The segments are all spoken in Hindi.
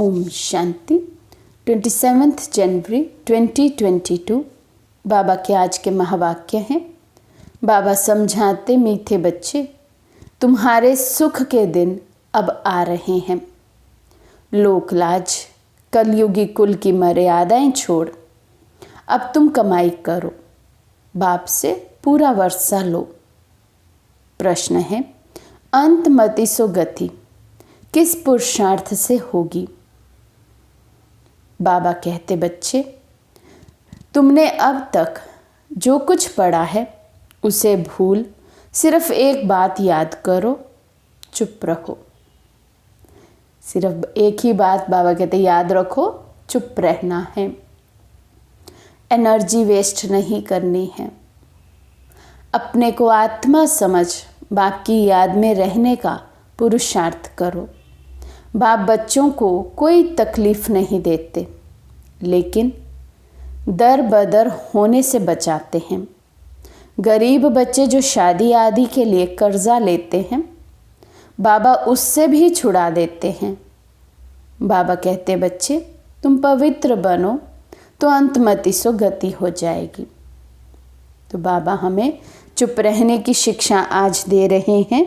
ओम शांति। 27 जनवरी 2022 बाबा के आज के महावाक्य हैं। बाबा समझाते, मीठे बच्चे, तुम्हारे सुख के दिन अब आ रहे हैं। लोकलाज, कलयुगी कुल की मर्यादाएं छोड़ अब तुम कमाई करो, बाप से पूरा वर्षा लो। प्रश्न है, अंत मति सो गति किस पुरुषार्थ से होगी? बाबा कहते, बच्चे, तुमने अब तक जो कुछ पढ़ा है उसे भूल सिर्फ एक बात याद करो, चुप रहो। सिर्फ एक ही बात बाबा कहते याद रखो, चुप रहना है। एनर्जी वेस्ट नहीं करनी है। अपने को आत्मा समझ बाप की याद में रहने का पुरुषार्थ करो। बाप बच्चों को कोई तकलीफ नहीं देते, लेकिन दर बदर होने से बचाते हैं। गरीब बच्चे जो शादी आदि के लिए कर्जा लेते हैं, बाबा उससे भी छुड़ा देते हैं। बाबा कहते, बच्चे, तुम पवित्र बनो तो अंतमति सो गति हो जाएगी। तो बाबा हमें चुप रहने की शिक्षा आज दे रहे हैं।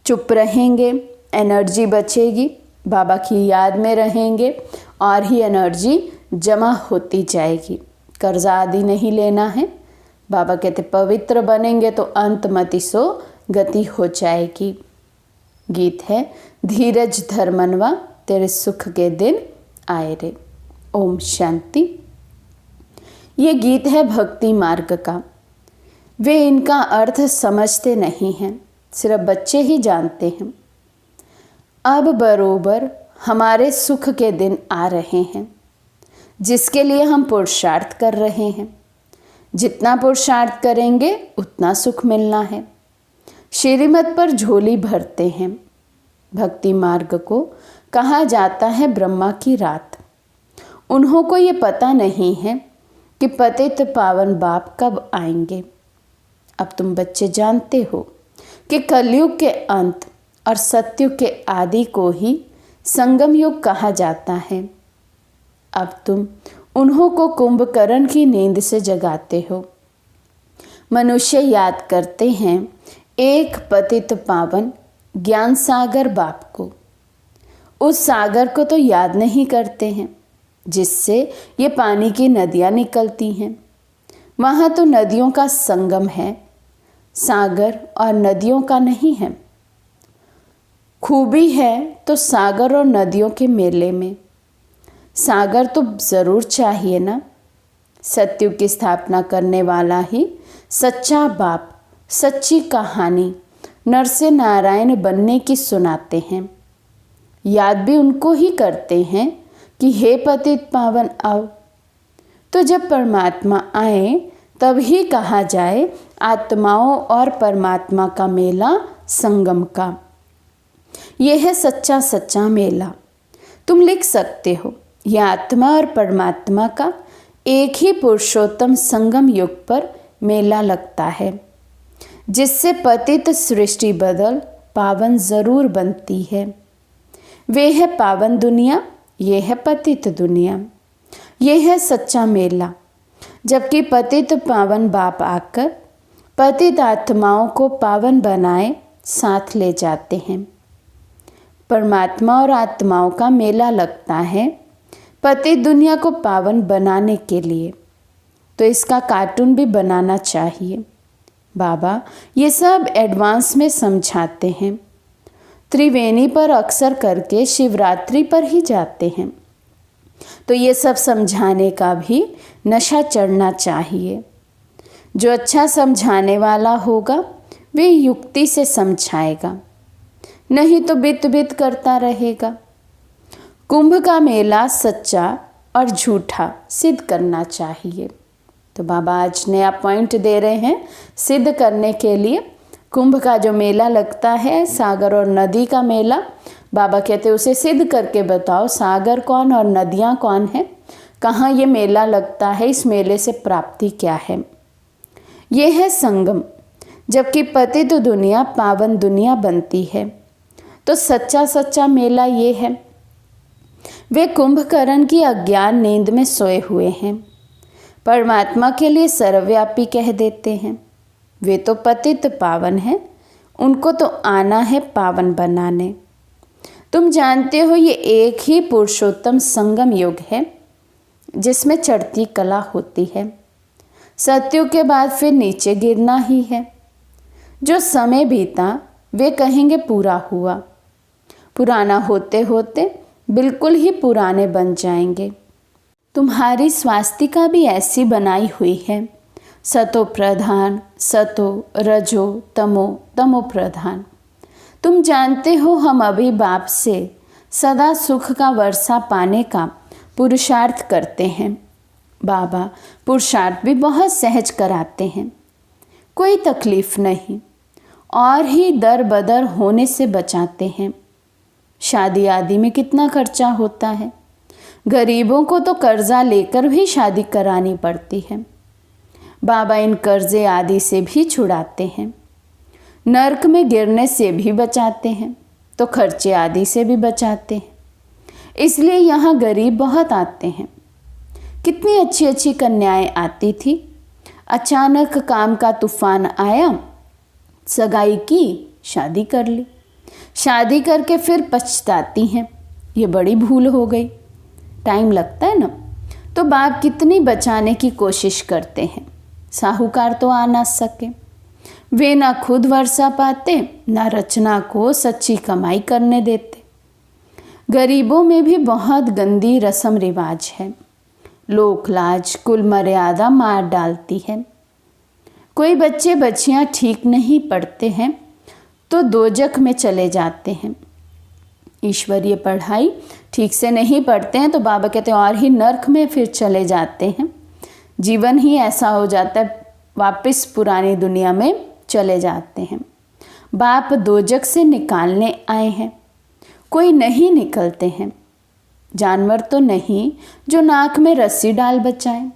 चुप रहेंगे, एनर्जी बचेगी, बाबा की याद में रहेंगे और ही एनर्जी जमा होती जाएगी। कर्जा आदि नहीं लेना है। बाबा कहते पवित्र बनेंगे तो अंतमति सो गति हो जाएगी। गीत है, धीरज धर्मनवा तेरे सुख के दिन आए रे। ओम शांति। ये गीत है भक्ति मार्ग का। वे इनका अर्थ समझते नहीं हैं, सिर्फ बच्चे ही जानते हैं। अब बरोबर हमारे सुख के दिन आ रहे हैं, जिसके लिए हम पुरुषार्थ कर रहे हैं। जितना पुरुषार्थ करेंगे उतना सुख मिलना है। श्रीमत पर झोली भरते हैं। भक्ति मार्ग को कहा जाता है ब्रह्मा की रात। उन्हों को ये पता नहीं है कि पतित पावन बाप कब आएंगे। अब तुम बच्चे जानते हो कि कलयुग के अंत और सतयुग के आदि को ही संगम युग कहा जाता है। अब तुम उन्हों को कुंभकर्ण की नींद से जगाते हो। मनुष्य याद करते हैं एक पतित पावन ज्ञान सागर बाप को। उस सागर को तो याद नहीं करते हैं जिससे ये पानी की नदियाँ निकलती हैं। वहाँ तो नदियों का संगम है, सागर और नदियों का नहीं है। खूबी है तो सागर और नदियों के मेले में। सागर तो ज़रूर चाहिए ना। सतयुग की स्थापना करने वाला ही सच्चा बाप सच्ची कहानी नर से नारायण बनने की सुनाते हैं। याद भी उनको ही करते हैं कि हे पतित पावन आओ। तो जब परमात्मा आए तब ही कहा जाए आत्माओं और परमात्मा का मेला संगम का। यह है सच्चा सच्चा मेला। तुम लिख सकते हो, यह आत्मा और परमात्मा का एक ही पुरुषोत्तम संगम युग पर मेला लगता है, जिससे पतित सृष्टि बदल पावन जरूर बनती है। वे है पावन दुनिया, ये है पतित दुनिया। यह है सच्चा मेला। जबकि पतित पावन बाप आकर पतित आत्माओं को पावन बनाए साथ ले जाते हैं। परमात्मा और आत्माओं का मेला लगता है पतित दुनिया को पावन बनाने के लिए। तो इसका कार्टून भी बनाना चाहिए। बाबा ये सब एडवांस में समझाते हैं। त्रिवेणी पर अक्सर करके शिवरात्रि पर ही जाते हैं। तो ये सब समझाने का भी नशा चढ़ना चाहिए। जो अच्छा समझाने वाला होगा वे युक्ति से समझाएगा, नहीं तो बित बित करता रहेगा। कुंभ का मेला सच्चा और झूठा सिद्ध करना चाहिए। तो बाबा आज नया पॉइंट दे रहे हैं सिद्ध करने के लिए। कुंभ का जो मेला लगता है, सागर और नदी का मेला, बाबा कहते उसे सिद्ध करके बताओ सागर कौन और नदियाँ कौन है, कहाँ ये मेला लगता है, इस मेले से प्राप्ति क्या है। ये है संगम। जबकि पतित दुनिया पावन दुनिया बनती है। तो सच्चा सच्चा मेला ये है। वे कुंभकर्ण की अज्ञान नींद में सोए हुए हैं। परमात्मा के लिए सर्वव्यापी कह देते हैं। वे तो पतित पावन हैं, उनको तो आना है पावन बनाने। तुम जानते हो ये एक ही पुरुषोत्तम संगम युग है जिसमें चढ़ती कला होती है। सत्युग के बाद फिर नीचे गिरना ही है। जो समय बीता वे कहेंगे पूरा हुआ। पुराना होते होते बिल्कुल ही पुराने बन जाएंगे। तुम्हारी स्वास्तिका भी ऐसी बनाई हुई है, सतो प्रधान, सतो रजो तमो, तमो प्रधान। तुम जानते हो हम अभी बाप से सदा सुख का वर्षा पाने का पुरुषार्थ करते हैं। बाबा पुरुषार्थ भी बहुत सहज कराते हैं, कोई तकलीफ नहीं, और ही दर बदर होने से बचाते हैं। शादी आदि में कितना खर्चा होता है। गरीबों को तो कर्जा लेकर भी शादी करानी पड़ती है। बाबा इन कर्जे आदि से भी छुड़ाते हैं। नरक में गिरने से भी बचाते हैं, तो खर्चे आदि से भी बचाते हैं। इसलिए यहाँ गरीब बहुत आते हैं। कितनी अच्छी अच्छी कन्याएं आती थी, अचानक काम का तूफान आया, सगाई की, शादी कर ली। शादी करके फिर पछताती हैं, ये बड़ी भूल हो गई। टाइम लगता है ना, तो बाप कितनी बचाने की कोशिश करते हैं। साहूकार तो आ ना सके, वे ना खुद वर्षा पाते, ना रचना को सच्ची कमाई करने देते। गरीबों में भी बहुत गंदी रस्म रिवाज है। लोक लाज कुल मर्यादा मार डालती है। कोई बच्चे बच्चियां ठीक नहीं पढ़ते हैं तो दोजख में चले जाते हैं। ईश्वरीय पढ़ाई ठीक से नहीं पढ़ते हैं तो बाबा कहते हैं और ही नरक में फिर चले जाते हैं। जीवन ही ऐसा हो जाता है, वापस पुरानी दुनिया में चले जाते हैं। बाप दोजख से निकालने आए हैं, कोई नहीं निकलते हैं। जानवर तो नहीं जो नाक में रस्सी डाल बचाएं।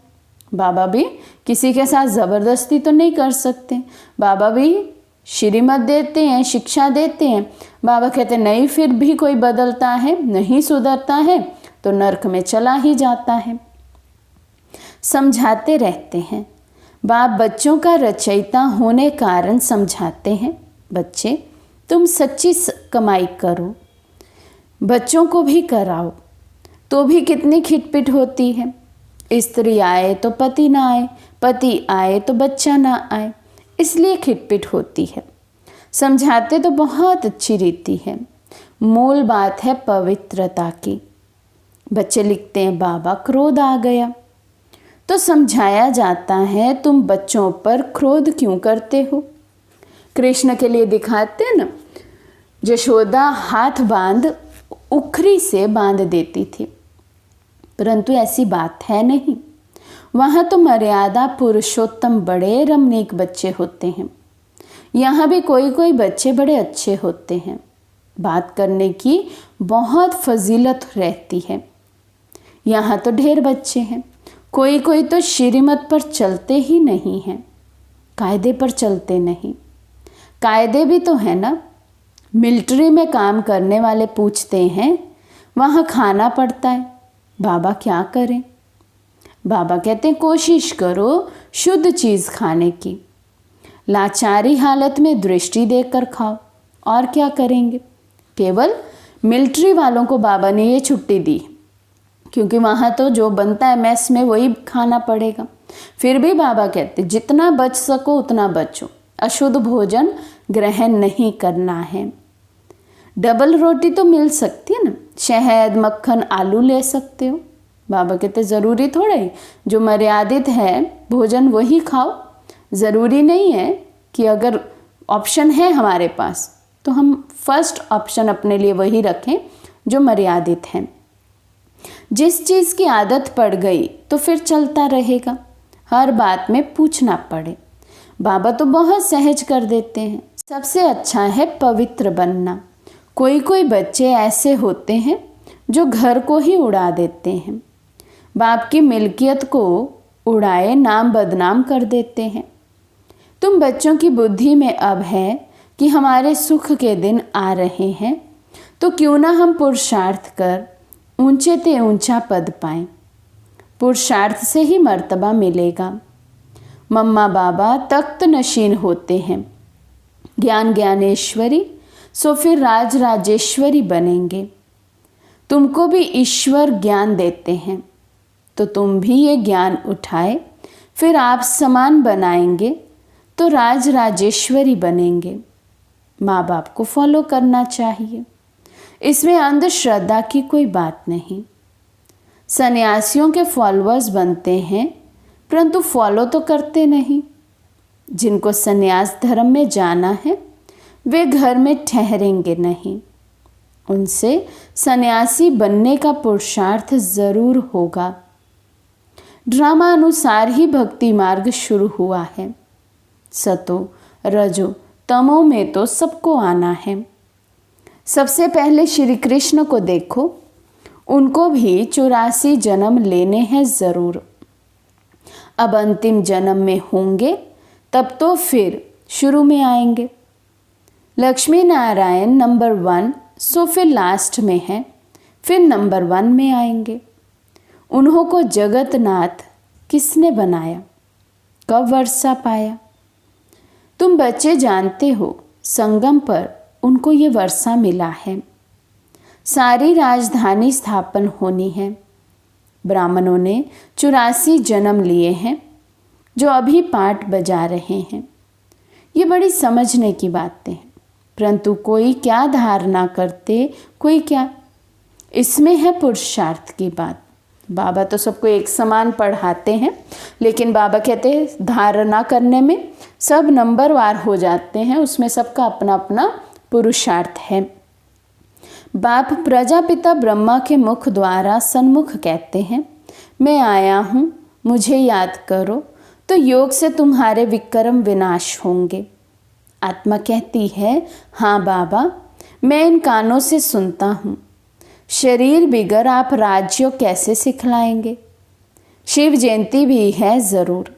बाबा भी किसी के साथ ज़बरदस्ती तो नहीं कर सकते। बाबा भी श्रीमत देते हैं, शिक्षा देते हैं। बाबा कहते नहीं, फिर भी कोई बदलता है, नहीं सुधरता है तो नरक में चला ही जाता है। समझाते रहते हैं। बाप बच्चों का रचयिता होने कारण समझाते हैं, बच्चे तुम सच्ची कमाई करो, बच्चों को भी कराओ। तो भी कितनी खिटपिट होती है। स्त्री आए तो पति ना आए, पति आए तो बच्चा ना आए, इसलिए खिटपिट होती है। समझाते तो बहुत अच्छी रीति है। मूल बात है पवित्रता की। बच्चे लिखते हैं बाबा क्रोध आ गया, तो समझाया जाता है तुम बच्चों पर क्रोध क्यों करते हो। कृष्ण के लिए दिखाते हैं ना, यशोदा हाथ बांध उखरी से बांध देती थी, परंतु ऐसी बात है नहीं। वहाँ तो मर्यादा पुरुषोत्तम बड़े रमणीक बच्चे होते हैं। यहाँ भी कोई कोई बच्चे बड़े अच्छे होते हैं, बात करने की बहुत फजीलत रहती है। यहाँ तो ढेर बच्चे हैं, कोई कोई तो श्रीमत पर चलते ही नहीं हैं, कायदे पर चलते नहीं। कायदे भी तो है ना, मिलिट्री में काम करने वाले पूछते हैं वहाँ खाना पड़ता है, बाबा क्या करें। बाबा कहते हैं कोशिश करो शुद्ध चीज़ खाने की। लाचारी हालत में दृष्टि देकर खाओ, और क्या करेंगे। केवल मिलिट्री वालों को बाबा ने ये छुट्टी दी, क्योंकि वहाँ तो जो बनता है मैस में वही खाना पड़ेगा। फिर भी बाबा कहते जितना बच सको उतना बचो, अशुद्ध भोजन ग्रहण नहीं करना है। डबल रोटी तो मिल सकती है ना, शहद मक्खन आलू ले सकते हो। बाबा कहते ज़रूरी थोड़ा ही, जो मर्यादित है भोजन वही खाओ। ज़रूरी नहीं है कि अगर ऑप्शन है हमारे पास तो हम फर्स्ट ऑप्शन अपने लिए वही रखें जो मर्यादित है। जिस चीज़ की आदत पड़ गई तो फिर चलता रहेगा, हर बात में पूछना पड़े। बाबा तो बहुत सहज कर देते हैं। सबसे अच्छा है पवित्र बनना। कोई कोई बच्चे ऐसे होते हैं जो घर को ही उड़ा देते हैं, बाप की मिल्कियत को उड़ाए नाम बदनाम कर देते हैं। तुम बच्चों की बुद्धि में अब है कि हमारे सुख के दिन आ रहे हैं, तो क्यों ना हम पुरुषार्थ कर ऊंचे ते ऊंचा पद पाएं। पुरुषार्थ से ही मर्तबा मिलेगा। मम्मा बाबा तख्त नशीन होते हैं, ज्ञान ज्ञानेश्वरी, सो फिर राज राजेश्वरी बनेंगे। तुमको भी ईश्वर ज्ञान देते हैं, तो तुम भी ये ज्ञान उठाए, फिर आप समान बनाएंगे तो राज राजेश्वरी बनेंगे। माँ बाप को फॉलो करना चाहिए, इसमें अंधश्रद्धा की कोई बात नहीं। सन्यासियों के फॉलोअर्स बनते हैं, परंतु फॉलो तो करते नहीं। जिनको सन्यास धर्म में जाना है वे घर में ठहरेंगे नहीं। उनसे सन्यासी बनने का पुरुषार्थ जरूर होगा। ड्रामा अनुसार ही भक्ति मार्ग शुरू हुआ है। सतो रजो तमो में तो सबको आना है। सबसे पहले श्री कृष्ण को देखो, उनको भी 84 जन्म लेने हैं जरूर। अब अंतिम जन्म में होंगे तब तो फिर शुरू में आएंगे। लक्ष्मी नारायण नंबर 1, सो फिर लास्ट में है, फिर नंबर 1 में आएंगे। उन्हों को जगतनाथ किसने बनाया, कब वर्षा पाया? तुम बच्चे जानते हो, संगम पर उनको ये वर्षा मिला है। सारी राजधानी स्थापन होनी है। ब्राह्मणों ने 84 जन्म लिए हैं, जो अभी पाठ बजा रहे हैं। ये बड़ी समझने की बातें हैं, परंतु कोई क्या धारणा करते, कोई क्या। इसमें है पुरुषार्थ की बात। बाबा तो सबको एक समान पढ़ाते हैं, लेकिन बाबा कहते हैं धारणा करने में सब नंबरवार हो जाते हैं, उसमें सबका अपना अपना पुरुषार्थ है। बाप प्रजापिता ब्रह्मा के मुख द्वारा सन्मुख कहते हैं, मैं आया हूँ, मुझे याद करो, तो योग से तुम्हारे विक्रम विनाश होंगे। आत्मा कहती है, हाँ बाबा, मैं इन कानों से सुनता हूँ। शरीर बिगर आप राज्य कैसे सिखलाएंगे? शिव जयंती भी है ज़रूर।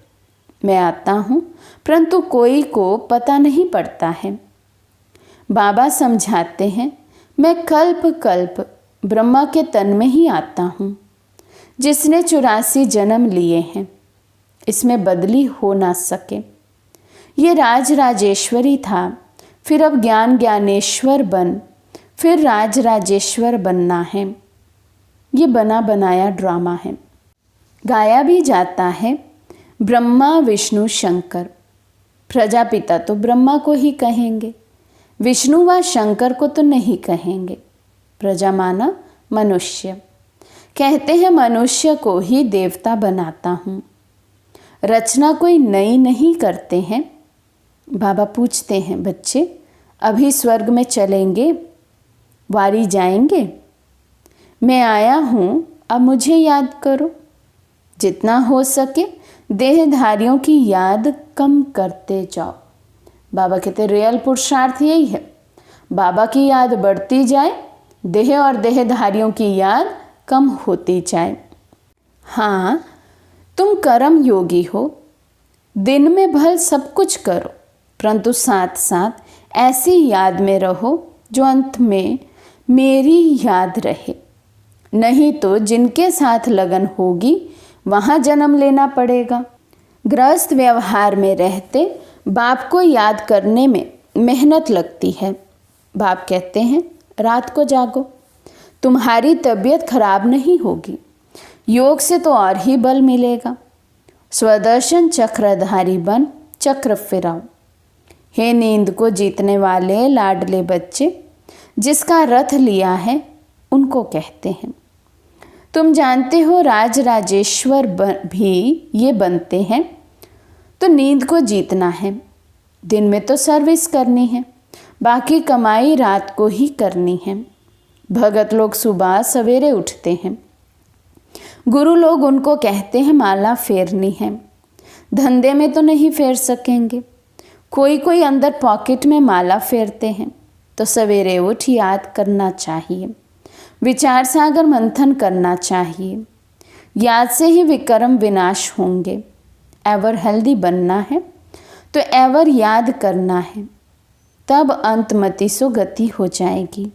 मैं आता हूँ, परंतु कोई को पता नहीं पड़ता है। बाबा समझाते हैं, मैं कल्प कल्प ब्रह्मा के तन में ही आता हूँ, जिसने 84 जन्म लिए हैं। इसमें बदली हो ना सके। ये राज राजेश्वरी था, फिर अब ज्ञान ज्ञानेश्वर बन, फिर राज राजेश्वर बनना है। ये बना बनाया ड्रामा है। गाया भी जाता है, ब्रह्मा विष्णु शंकर। प्रजापिता तो ब्रह्मा को ही कहेंगे, विष्णु व शंकर को तो नहीं कहेंगे। प्रजा माना मनुष्य। कहते हैं मनुष्य को ही देवता बनाता हूँ। रचना कोई नई नहीं करते हैं। बाबा पूछते हैं, बच्चे अभी स्वर्ग में चलेंगे, वारी जाएंगे? मैं आया हूँ, अब मुझे याद करो। जितना हो सके देहधारियों की याद कम करते जाओ। बाबा कहते रियल पुरुषार्थ यही है, बाबा की याद बढ़ती जाए, देह और देहधारियों की याद कम होती जाए। हाँ, तुम कर्म योगी हो, दिन में भल सब कुछ करो, परंतु साथ साथ ऐसी याद में रहो जो अंत में मेरी याद रहे। नहीं तो जिनके साथ लगन होगी वहाँ जन्म लेना पड़ेगा। गृहस्थ व्यवहार में रहते बाप को याद करने में मेहनत लगती है। बाप कहते हैं रात को जागो, तुम्हारी तबीयत खराब नहीं होगी, योग से तो और ही बल मिलेगा। स्वदर्शन चक्रधारी बन चक्र फिराओ। हे नींद को जीतने वाले लाडले बच्चे, जिसका रथ लिया है उनको कहते हैं। तुम जानते हो राज राजेश्वर भी ये बनते हैं, तो नींद को जीतना है। दिन में तो सर्विस करनी है, बाकी कमाई रात को ही करनी है। भगत लोग सुबह सवेरे उठते हैं, गुरु लोग उनको कहते हैं माला फेरनी है। धंधे में तो नहीं फेर सकेंगे। कोई कोई अंदर पॉकेट में माला फेरते हैं, तो सवेरे उठ याद करना चाहिए, विचार सागर मंथन करना चाहिए। याद से ही विक्रम विनाश होंगे। एवर हेल्दी बनना है तो एवर याद करना है, तब अंतमति सो गति हो जाएगी।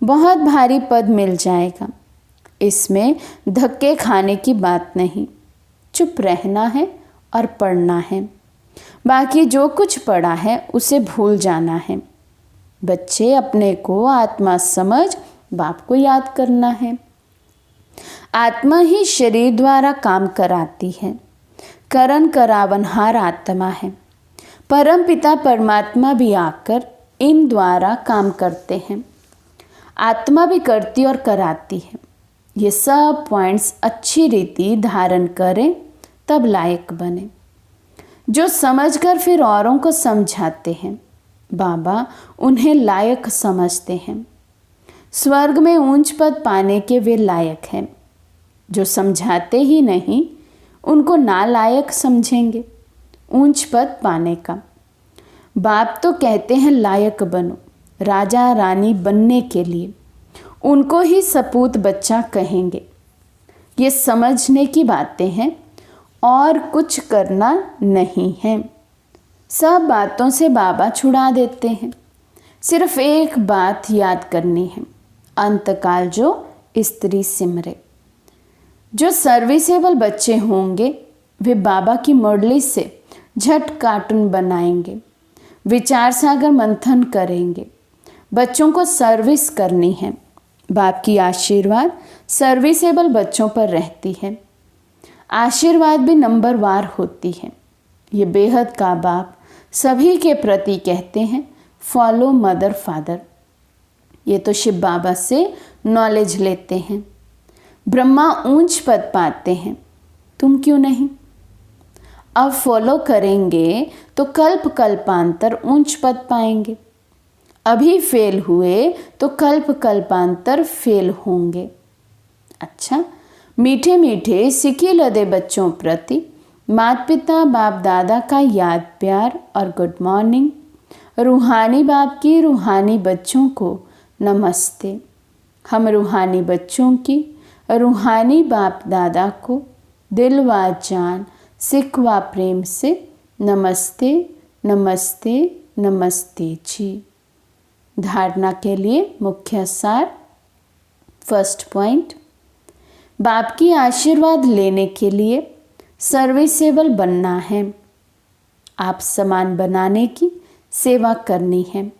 बहुत भारी पद मिल जाएगा, इसमें धक्के खाने की बात नहीं, चुप रहना है और पढ़ना है। बाकी जो कुछ पढ़ा है उसे भूल जाना है। बच्चे अपने को आत्मा समझ बाप को याद करना है। आत्मा ही शरीर द्वारा काम कराती है। करण करावनहार आत्मा है। परम पिता परमात्मा भी आकर इन द्वारा काम करते हैं। आत्मा भी करती और कराती है। ये सब पॉइंट्स अच्छी रीति धारण करें तब लायक बने। जो समझकर फिर औरों को समझाते हैं, बाबा उन्हें लायक समझते हैं। स्वर्ग में ऊंच पद पाने के वे लायक हैं। जो समझाते ही नहीं उनको नालायक समझेंगे ऊंच पद पाने का। बाप तो कहते हैं लायक बनो, राजा रानी बनने के लिए। उनको ही सपूत बच्चा कहेंगे। ये समझने की बातें हैं और कुछ करना नहीं है। सब बातों से बाबा छुड़ा देते हैं। सिर्फ एक बात याद करनी है, अंतकाल जो स्त्री सिमरे। जो सर्विसेबल बच्चे होंगे वे बाबा की मुरली से झट कार्टून बनाएंगे, विचार सागर मंथन करेंगे। बच्चों को सर्विस करनी है। बाप की आशीर्वाद सर्विसेबल बच्चों पर रहती है। आशीर्वाद भी नंबरवार होती है। ये बेहद का बाप सभी के प्रति कहते हैं फॉलो मदर फादर। ये तो शिव बाबा से नॉलेज लेते हैं। ब्रह्मा ऊंच पद पाते हैं, तुम क्यों नहीं? अब फॉलो करेंगे तो कल्प कल्पांतर ऊंच पद पाएंगे। अभी फेल हुए तो कल्प कल्पांतर फेल होंगे। अच्छा, मीठे मीठे सिकी लदे बच्चों प्रति माता पिता बाप दादा का याद प्यार और गुड मॉर्निंग। रूहानी बाप की रूहानी बच्चों को नमस्ते। हम रूहानी बच्चों की रूहानी बाप दादा को दिल व जान सिख व प्रेम से नमस्ते नमस्ते नमस्ते जी। धारणा के लिए मुख्य सार। फर्स्ट पॉइंट, बाप की आशीर्वाद लेने के लिए सर्विसेबल बनना है। आप समान बनाने की सेवा करनी है।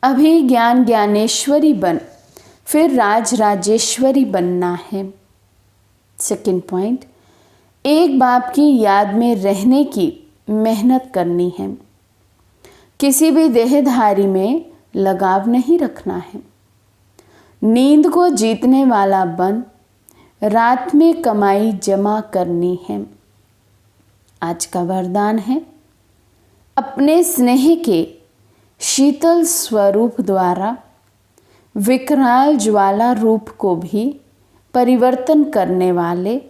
अभी ज्ञान ज्ञानेश्वरी बन फिर राज राजेश्वरी बनना है। सेकंड पॉइंट, एक बाप की याद में रहने की मेहनत करनी है। किसी भी देहधारी में लगाव नहीं रखना है। नींद को जीतने वाला बन रात में कमाई जमा करनी है। आज का वरदान है, अपने स्नेह के शीतल स्वरूप द्वारा विकराल ज्वाला रूप को भी परिवर्तन करने वाले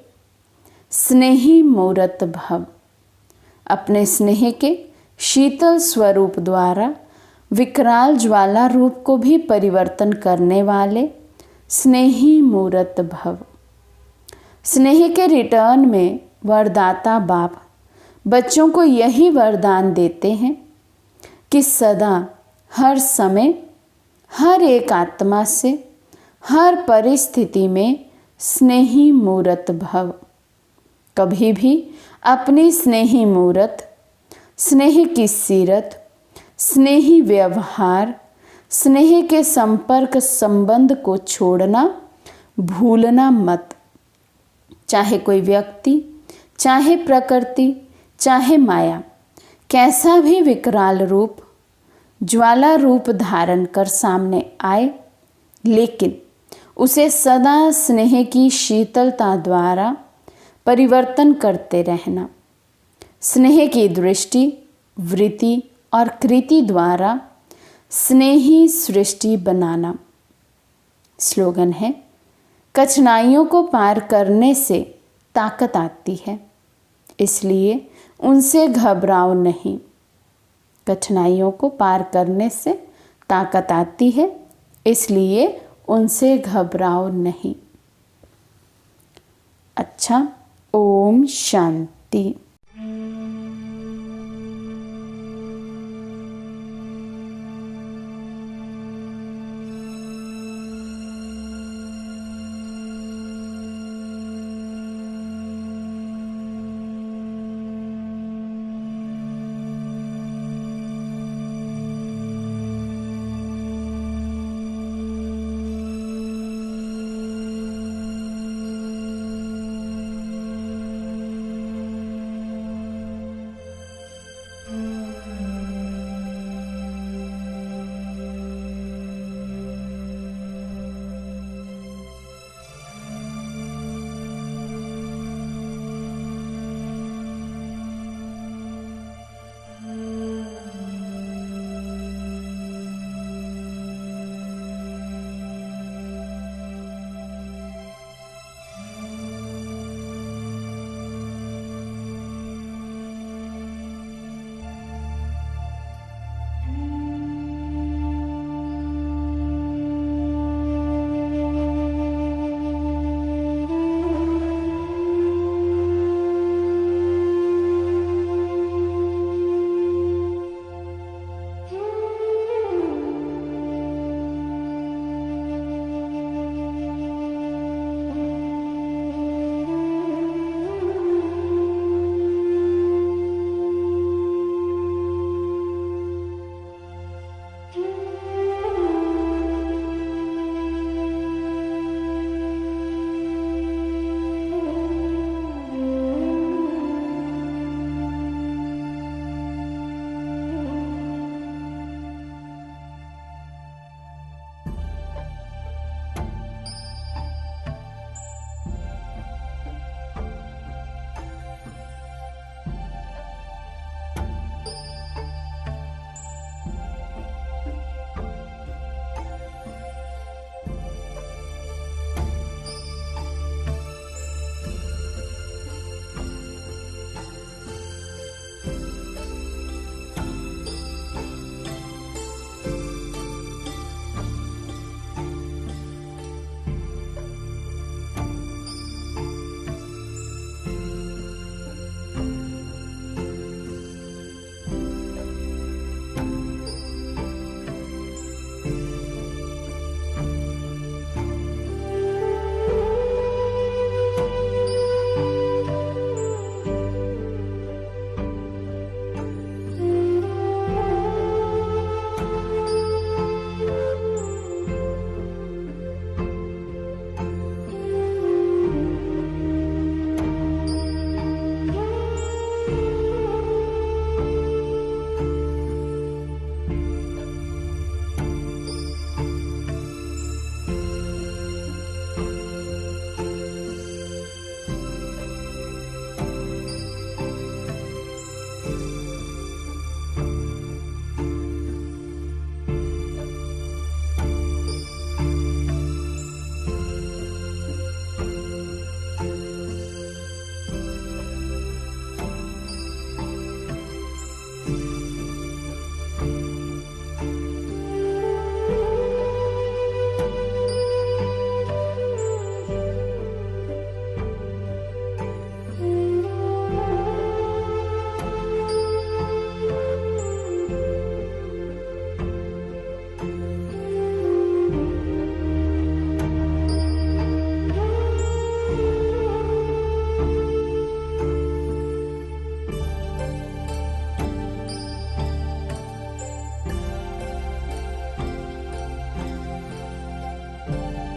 स्नेही मूर्त भव। अपने स्नेह के शीतल स्वरूप द्वारा विकराल ज्वाला रूप को भी परिवर्तन करने वाले स्नेही मूर्त भव। स्नेह के रिटर्न में वरदाता बाप बच्चों को यही वरदान देते हैं कि सदा हर समय हर एक आत्मा से हर परिस्थिति में स्नेही मूर्त भव। कभी भी अपनी स्नेही मूर्त, स्नेह की सीरत, स्नेही व्यवहार, स्नेह के संपर्क संबंध को छोड़ना भूलना मत। चाहे कोई व्यक्ति, चाहे प्रकृति, चाहे माया कैसा भी विकराल रूप, ज्वाला रूप धारण कर सामने आए, लेकिन उसे सदा स्नेह की शीतलता द्वारा परिवर्तन करते रहना। स्नेह की दृष्टि, वृत्ति और कृति द्वारा स्नेही सृष्टि बनाना। स्लोगन है, कठिनाइयों को पार करने से ताकत आती है, इसलिए उनसे घबराओ नहीं। कठिनाइयों को पार करने से ताकत आती है, इसलिए उनसे घबराओ नहीं। अच्छा, ओम शांति।